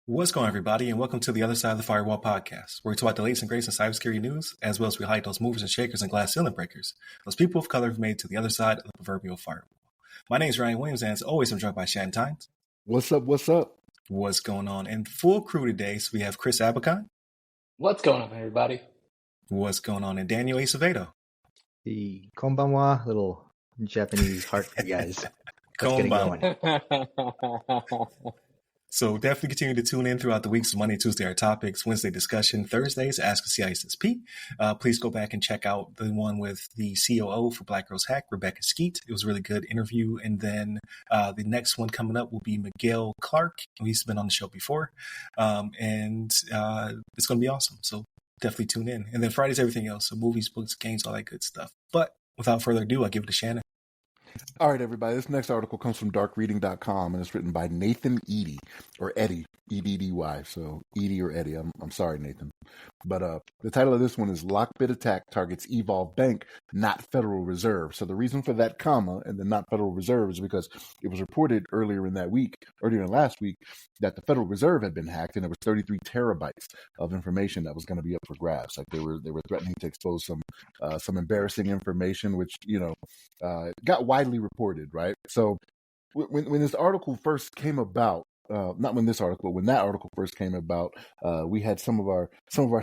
What's going on, everybody, and welcome to the Other Side of the Firewall podcast, where we talk about the latest and greatest in cybersecurity news, as well as we highlight those movers and shakers and glass ceiling breakers, those people of color who've made it to the other side of the proverbial firewall. My name is Ryan Williams, and as always, I'm joined by Shannon Tynes. What's up? What's up? What's going on? And full crew today, so we have Chris Abacon. What's going on, everybody? What's going on? And Daniel Acevedo. The konbanwa, little Japanese heart for you guys. Let's get it going. So definitely continue to tune in throughout the weeks. Monday, Tuesday are topics. Wednesday discussion. Thursdays, Ask a CISSP. Please go back and check out the one with the COO for Black Girls Hack, Rebecca Skeet. It was a really good interview. And then the next one coming up will be Miguel Clark. He's been on the show before. And it's going to be awesome. So definitely tune in. And then Friday's everything else. So movies, books, games, all that good stuff. But without further ado, I give it to Shannon. All right, everybody. This next article comes from darkreading.com, and it's written by Nathan Eady, or Eddie, E-D-D-Y. So Eady or Eddie. I'm sorry, Nathan. But the title of this one is Lockbit Attack Targets Evolve Bank, Not Federal Reserve. So the reason for that comma and the not Federal Reserve is because it was reported earlier in last week, that the Federal Reserve had been hacked, and there was 33 terabytes of information that was going to be up for grabs. Like they were threatening to expose some embarrassing information, which got widely reported, right? So when this article first came about, not when this article, when that article first came about, we had some of our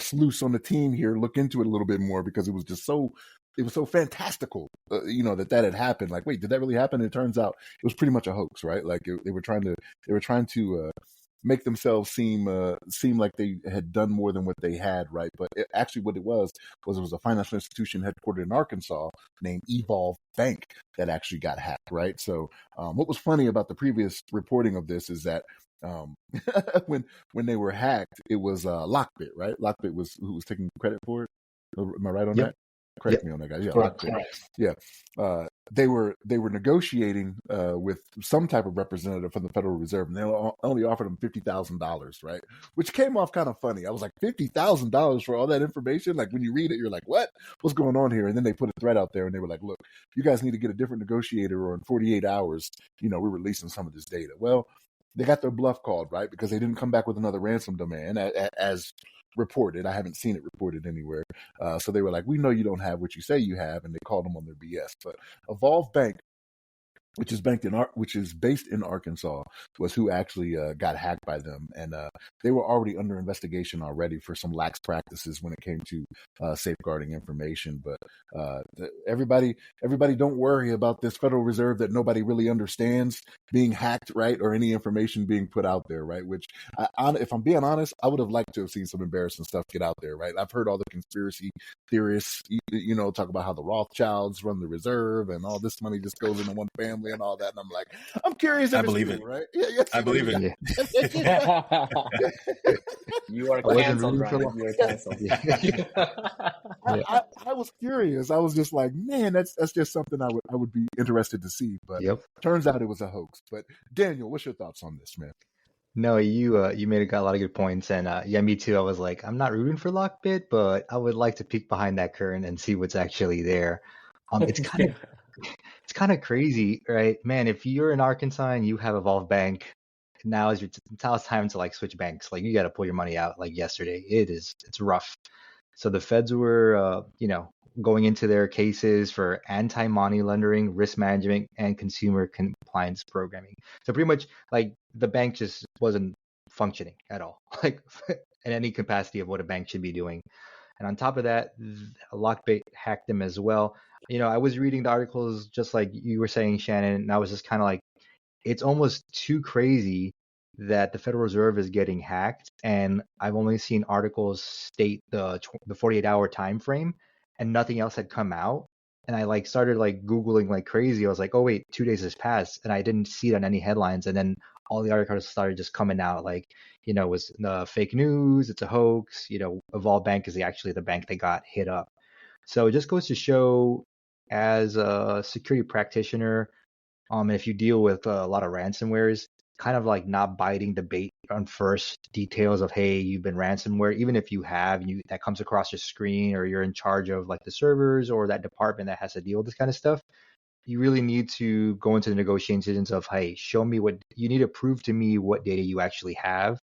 sleuths on the team here look into it a little bit more, because it was so fantastical, that had happened. Like, wait, did that really happen? And it turns out it was pretty much a hoax, right? Like they were trying to make themselves seem like they had done more than what they had, right? But actually what it was a financial institution headquartered in Arkansas named Evolve Bank that actually got hacked, right? So what was funny about the previous reporting of this is that when they were hacked, it was Lockbit, right? Lockbit was who was taking credit for it. Am I right on that? Correct me on that, guys. Yeah, Lockbit. Yeah. They were negotiating with some type of representative from the Federal Reserve, and they only offered them $50,000, right? Which came off kind of funny. I was like, $50,000 for all that information? Like, when you read it, you're like, what? What's going on here? And then they put a threat out there, and they were like, look, you guys need to get a different negotiator, or in 48 hours, we're releasing some of this data. Well, they got their bluff called, right? Because they didn't come back with another ransom demand, as reported. I haven't seen it reported anywhere. So they were like, we know you don't have what you say you have, and they called them on their BS. But Evolve Bank, which is based in Arkansas, was who actually got hacked by them, and they were already under investigation already for some lax practices when it came to safeguarding information. But everybody, don't worry about this Federal Reserve that nobody really understands being hacked, right, or any information being put out there, right? Which, if I'm being honest, I would have liked to have seen some embarrassing stuff get out there, right? I've heard all the conspiracy theorists, talk about how the Rothschilds run the reserve and all this money just goes into one family and all that, and I'm like, I'm curious. I believe it, right? Yeah, I believe it. You are canceled, Ryan. You are canceled. I was curious. I was just like, man, that's just something I would be interested to see. But turns out it was a hoax. But Daniel, what's your thoughts on this, man? No, you got a lot of good points, and me too. I was like, I'm not rooting for Lockbit, but I would like to peek behind that curtain and see what's actually there. It's kind of crazy, right, man? If you're in Arkansas and you have Evolve Bank, now it's time to like switch banks. Like, you got to pull your money out like yesterday. It's rough. So the feds were, going into their cases for anti-money laundering, risk management, and consumer compliance programming. So pretty much, like, the bank just wasn't functioning at all, like in any capacity of what a bank should be doing. And on top of that, Lockbit hacked them as well. I was reading the articles just like you were saying, Shannon, and I was just kind of like, it's almost too crazy that the Federal Reserve is getting hacked, and I've only seen articles state the 48-hour time frame, and nothing else had come out. And I started Googling like crazy. I was like, oh wait, 2 days has passed, and I didn't see it on any headlines. And then all the articles started just coming out it was fake news, it's a hoax. Evolve Bank is actually the bank that got hit up. So it just goes to show, as a security practitioner, if you deal with a lot of ransomwares, kind of not biting the bait on first details of, hey, you've been ransomware, even if you have, that comes across your screen, or you're in charge of the servers or that department that has to deal with this kind of stuff. You really need to go into the negotiations of, hey, show me what you need to prove to me what data you actually have,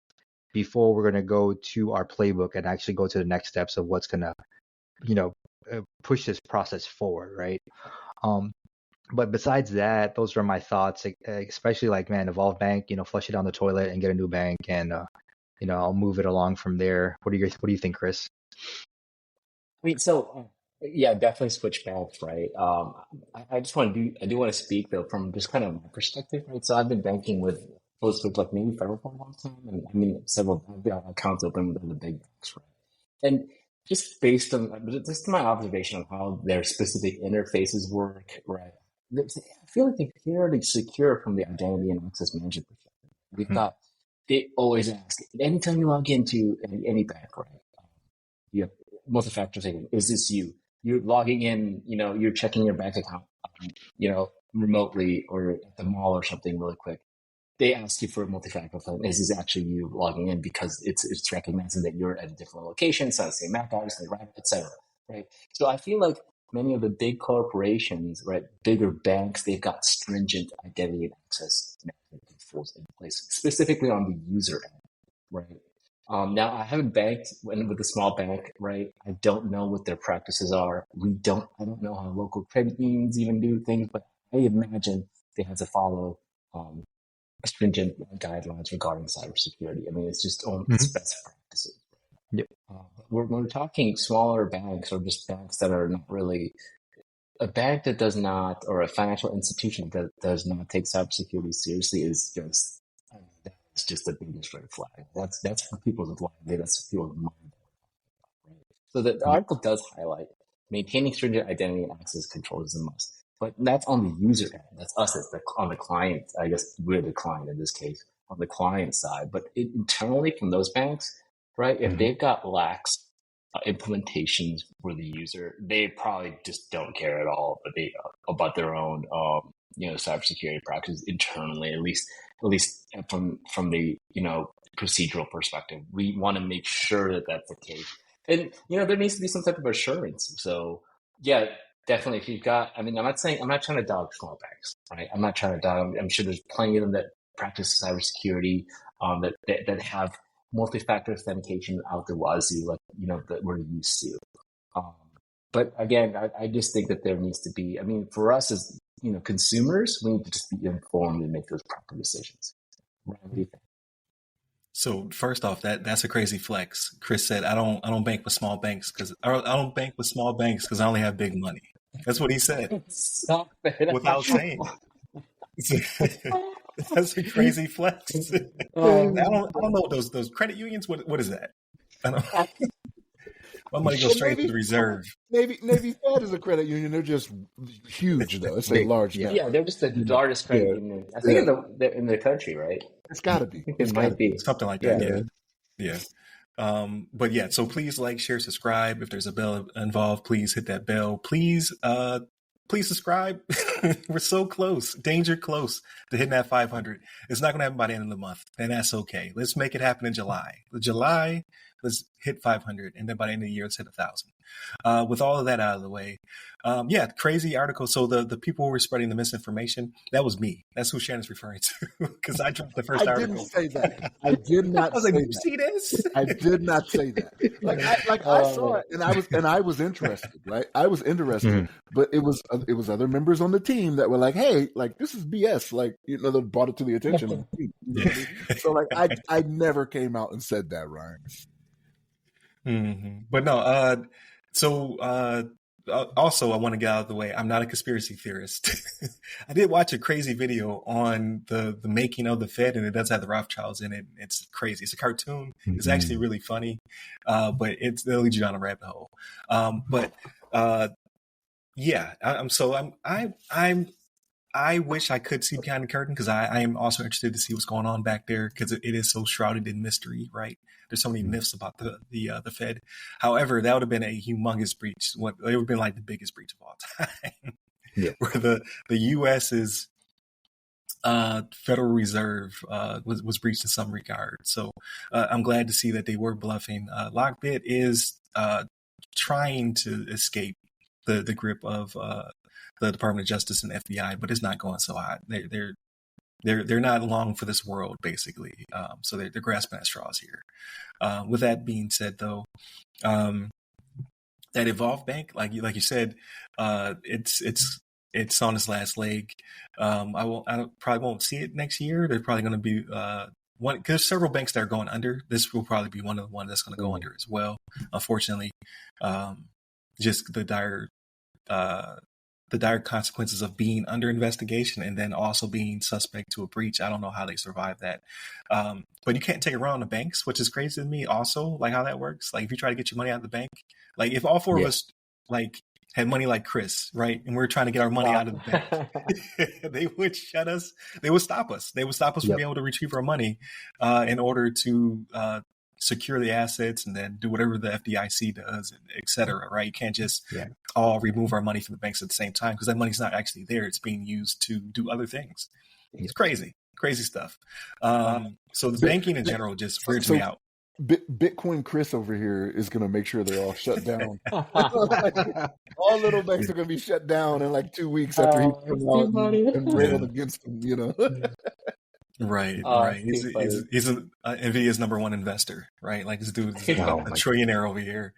before we're going to go to our playbook and actually go to the next steps of what's going to, push this process forward, right? But besides that, those are my thoughts, especially like, man, evolve bank, flush it down the toilet and get a new bank, and I'll move it along from there. What do you think, Chris? I mean, so yeah, definitely switch banks, right? I do want to speak though from just kind of my perspective, right? So I've been banking with most of like maybe Federal for a long time, and I mean several accounts open with the big banks, right? And just based on just my observation of how their specific interfaces work, right? I feel like they're fairly secure from the identity and access management perspective. We've got they always ask anytime you log into any bank, right? You have multi-factor authentication. Is this you? You're logging in, you're checking your bank account, remotely or at the mall or something really quick. They ask you for a multi-factor authentication. Is this actually you logging in? Because it's recognizing that you're at a different location, it's not the same MAC address, etc. Right? So I feel like many of the big corporations, right, bigger banks, they've got stringent identity and access management controls in place, specifically on the user end, right? Now, I haven't banked with a small bank, right? I don't know what their practices are. I don't know how local credit unions even do things, but I imagine they have to follow stringent guidelines regarding cybersecurity. I mean, it's just it's best practices. Yep. When we're talking smaller banks or just banks that are not really a bank that does not, or a financial institution that does not take cybersecurity seriously is just, that's just the biggest red flag. That's for people's life. That's for people's mind. Right? So the article does highlight maintaining stringent identity and access control is a must. But that's on the user end. That's us on the client. I guess we're the client in this case, on the client side. But internally from those banks, right, if they've got lax implementations for the user, they probably just don't care at all about their own cybersecurity practices internally, at least from the procedural perspective. We want to make sure that that's the case. And there needs to be some type of assurance. So yeah, definitely, if you've got, I'm not trying to dog small banks, right? I'm not trying to dog. I'm sure there's plenty of them that practice cybersecurity, that have multi-factor authentication out the wazoo, like that we're used to. But again, I just think that there needs to be. I mean, for us as consumers, we need to just be informed and make those proper decisions. What do you think? So first off, that's a crazy flex. Chris said, "I don't bank with small banks because I don't bank with small banks because I only have big money." That's what he said. Stop it. Without saying it. That's a crazy flex. I don't know those credit unions. What is that? I don't. My money goes straight to the reserve. Navy Fed is a credit union. They're just huge, though. It's a large. Yeah, they're just the largest credit union. I think in the country, right? It's got to be. It might be something like that. Yeah. But yeah, so please like, share, subscribe. If there's a bell involved, please hit that bell. Please subscribe. We're so close, danger close to hitting that 500. It's not going to happen by the end of the month, and that's okay. Let's make it happen in July. Let's hit 500, and then by the end of the year, let's hit 1,000. With all of that out of the way, crazy article. So the people who were spreading the misinformation, that was me. That's who Shannon's referring to, because I dropped the first article. I didn't say that. I did not. I was like, "Did you see this?" I did not say that. I saw it, and I was interested. Right, I was interested, but it was other members on the team that were like, "Hey, like this is BS." Like they brought it to the attention of the team. So like I never came out and said that, Ryan. But no, also I want to get out of the way. I'm not a conspiracy theorist. I did watch a crazy video on the making of the Fed, and it does have the Rothschilds in it. It's crazy. It's a cartoon. It's actually really funny, but it'll lead you down a rabbit hole. I wish I could see behind the curtain because I am also interested to see what's going on back there because it is so shrouded in mystery, right? There's so many myths about the Fed. However, that would have been a humongous breach. It would have been like the biggest breach of all time, where the U.S.'s Federal Reserve was breached in some regard. So I'm glad to see that they were bluffing. Lockbit is trying to escape the grip of the Department of Justice and FBI, but it's not going so hot. they're not long for this world, basically. So they're grasping at straws here. With that being said, though, that Evolve Bank, like you said, it's on its last leg. I probably won't see it next year. They're probably going to be one, because several banks that are going under. This will probably be one of the ones that's going to go under as well. Unfortunately, just the dire consequences of being under investigation and then also being suspect to a breach. I don't know how they survive that. But you can't take it around the banks, which is crazy to me also, like how that works. Like if you try to get your money out of the bank, like if all four of us like had money like Chris, right? And we're trying to get our money out of the bank, they would shut us. They would stop us. They would stop us from being able to retrieve our money in order to secure the assets and then do whatever the FDIC does, et cetera, right? You can't just all remove our money from the banks at the same time because that money's not actually there. It's being used to do other things. It's crazy stuff. So the banking in general just weirds me out. Bitcoin Chris over here is going to make sure they're all shut down. All little banks are going to be shut down in like 2 weeks after he comes out and railed against them, you know? Right. He's NVIDIA's number one investor, right? Like this dude's a trillionaire over here.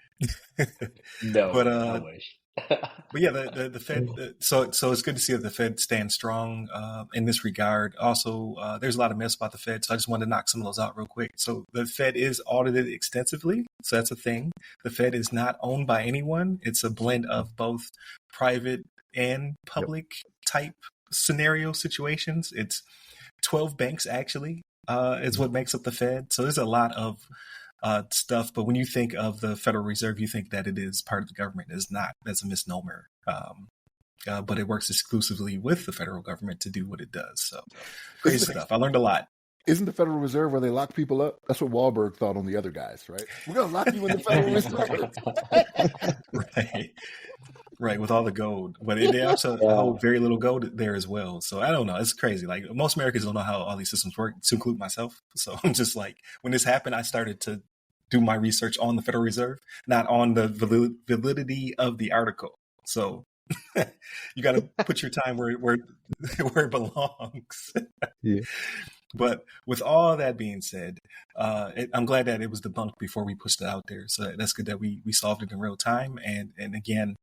No, but I wish. But yeah, the Fed. So it's good to see that the Fed stands strong in this regard. Also, there's a lot of myths about the Fed, so I just wanted to knock some of those out real quick. So the Fed is audited extensively, so that's a thing. The Fed is not owned by anyone. It's a blend of both private and public type scenario situations. It's 12 banks actually is what makes up the Fed. So there's a lot of stuff, but when you think of the Federal Reserve, you think that it is part of the government. It's not. That's a misnomer. But it works exclusively with the federal government to do what it does. So crazy stuff. I learned a lot. Isn't the Federal Reserve where they lock people up? That's what Wahlberg thought on the other guys, right? We're going to lock you in the Federal Reserve. Right, with all the gold. But they also hold very little gold there as well. So I don't know. It's crazy. Like most Americans don't know how all these systems work, to include myself. So I'm just like, when this happened, I started to do my research on the Federal Reserve, not on the validity of the article. So you got to put your time where it belongs. But with all that being said, I'm glad that it was debunked before we pushed it out there. So that's good that we solved it in real time. And again,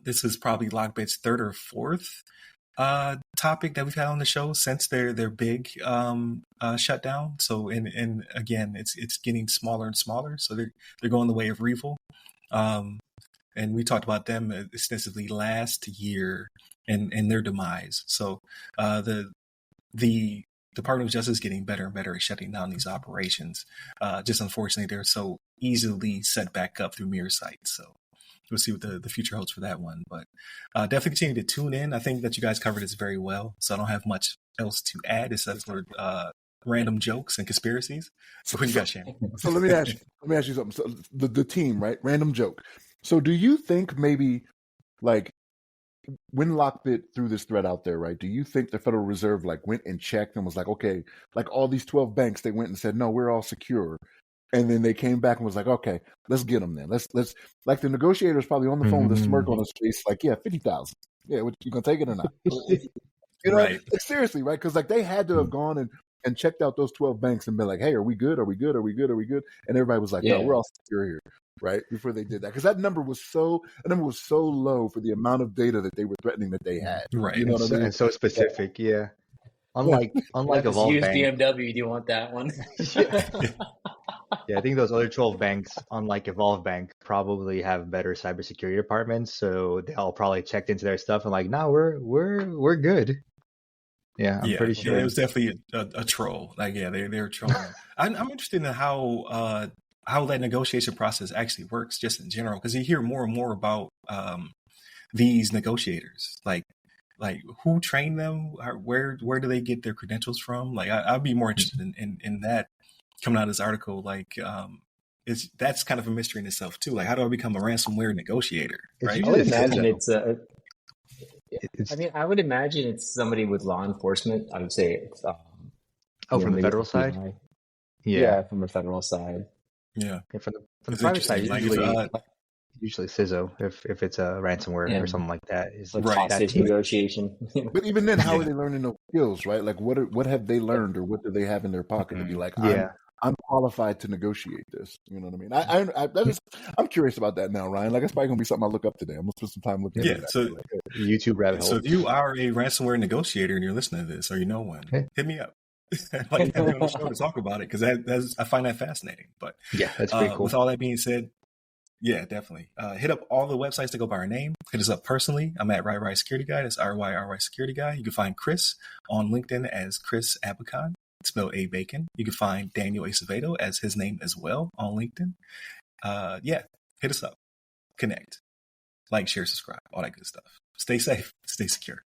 this is probably Lockbit's third or fourth topic that we've had on the show since their big shutdown. So and again, it's getting smaller and smaller. So they're going the way of Revel. And we talked about them extensively last year and their demise. So the Department of Justice is getting better and better at shutting down these operations. Just unfortunately, they're so easily set back up through mirror sites. So we'll see what the future holds for that one. But definitely continue to tune in. I think that you guys covered this very well. So I don't have much else to add except for random jokes and conspiracies. So what do you got, Shane? So let me ask you something. So the team, right? Random joke. So do you think maybe like when Lockbit threw this threat out there, right? Do you think the Federal Reserve like went and checked and was like, okay, like all these 12 banks, they went and said, no, we're all secure. And then they came back and was like, okay, let's get them then. Let's like the negotiators probably on the phone with a smirk on his face, like, yeah, 50,000. Yeah, you gonna take it or not? You know, right. Like, seriously, right? Because like they had to have gone and checked out those 12 banks and been like, hey, are we good? Are we good? Are we good? Are we good? And everybody was like, no, we're all secure here, right? Before they did that, because that number was so low for the amount of data that they were threatening that they had. Right. You know what I mean? And so specific, Unlike Evolve use Bank. BMW. Do you want that one? Yeah, I think those other 12 banks, unlike Evolve Bank, probably have better cybersecurity departments. So they all probably checked into their stuff and like, no, we're good. Yeah, I'm pretty sure. Yeah, it was definitely a troll. Like, yeah, they're trolling. I'm interested in how that negotiation process actually works, just in general, because you hear more and more about these negotiators. Like who trained them? Where do they get their credentials from? Like, I'd be more interested in that coming out of this article. Like, that's kind of a mystery in itself too. Like, how do I become a ransomware negotiator? Right? I would imagine I would imagine it's somebody with law enforcement. I would say it's from the federal side. Yeah, from the federal side. Yeah, from the private side, usually Usually CISO if it's a ransomware or Yeah, something like that. Is like Right. that hostage team? negotiation. But even then, how are Yeah. they learning those skills, right? Like, what have they learned, or what do they have in their pocket to be like, Yeah. I'm qualified to negotiate this. You know what I mean? I'm curious about that now, Ryan. Like, that's probably gonna be something I look up today. I'm gonna spend some time looking Yeah. into that. So, Like, YouTube rabbit so hole. if you are a ransomware negotiator and you're listening to this, or you know one, Okay. hit me up. I'd like to have you on the show to talk about it because I find that fascinating. But Yeah, that's pretty cool. with all that being said, yeah, definitely. Hit up all the websites that go by our name. Hit us up personally. I'm at RyRy Security Guy. That's RYRY Security Guy. You can find Chris on LinkedIn as Chris Abacon, spelled A Bacon. You can find Daniel Acevedo as his name as well on LinkedIn. Yeah, hit us up. Connect. Like, share, subscribe, all that good stuff. Stay safe. Stay secure.